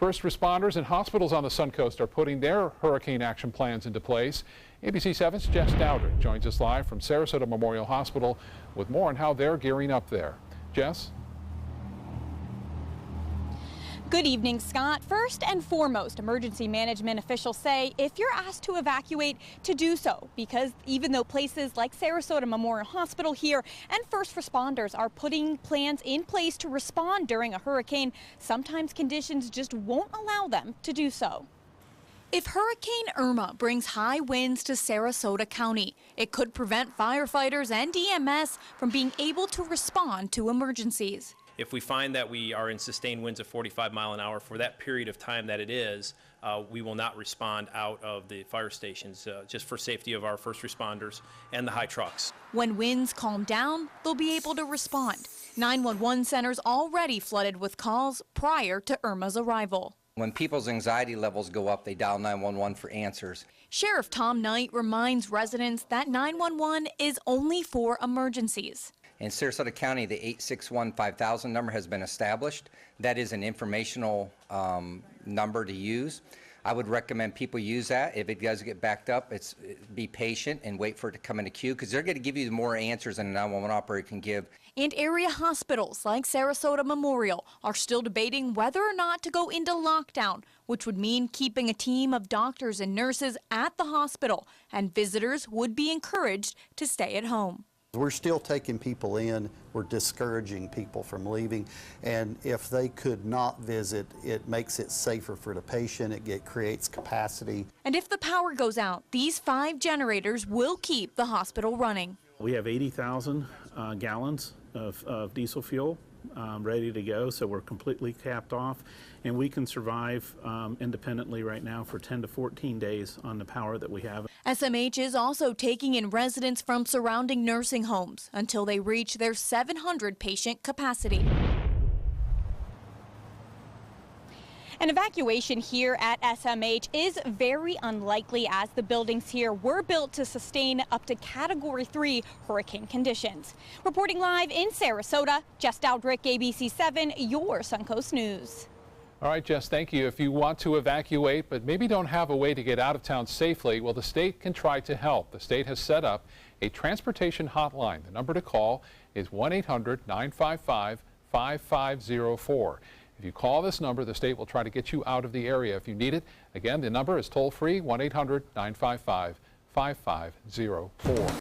First responders and hospitals on the Suncoast are putting their hurricane action plans into place. ABC 7's Jess Dowder joins us live from Sarasota Memorial Hospital with more on how they're gearing up there. Jess? Good evening, Scott. First and foremost, emergency management officials say if you're asked to evacuate, to do so, because even though places like Sarasota Memorial Hospital here and first responders are putting plans in place to respond during a hurricane, sometimes conditions just won't allow them to do so. If Hurricane Irma brings high winds to Sarasota County, it could prevent firefighters and EMS from being able to respond to emergencies. If we find that we are in sustained winds of 45 miles an hour for that period of time that it is, we will not respond out of the fire stations just for safety of our first responders and the high trucks. When winds calm down, they'll be able to respond. 911 centers already flooded with calls prior to Irma's arrival. When people's anxiety levels go up, they dial 911 for answers. Sheriff Tom Knight reminds residents that 911 is only for emergencies. In Sarasota County, the 861-5000 number has been established. That is an informational number to use. I would recommend people use that. If it does get backed up, be patient and wait for it to come in a queue, because they're going to give you more answers than a 911 operator can give. And area hospitals like Sarasota Memorial are still debating whether or not to go into lockdown, which would mean keeping a team of doctors and nurses at the hospital, and visitors would be encouraged to stay at home. We're still taking people in, we're discouraging people from leaving, and if they could not visit, it makes it safer for the patient, it creates capacity. And if the power goes out, these 5 generators will keep the hospital running. We have 80,000 gallons of diesel fuel ready to go, so we're completely capped off, and we can survive independently right now for 10 to 14 days on the power that we have. SMH is also taking in residents from surrounding nursing homes until they reach their 700 patient capacity. An evacuation here at SMH is very unlikely, as the buildings here were built to sustain up to Category 3 hurricane conditions. Reporting live in Sarasota, Jess Dowdrick, ABC 7, your Suncoast News. All right, Jess, thank you. If you want to evacuate but maybe don't have a way to get out of town safely, well, the state can try to help. The state has set up a transportation hotline. The number to call is 1-800-955-5504. If you call this number, the state will try to get you out of the area if you need it. Again, the number is toll-free, 1-800-955-5504.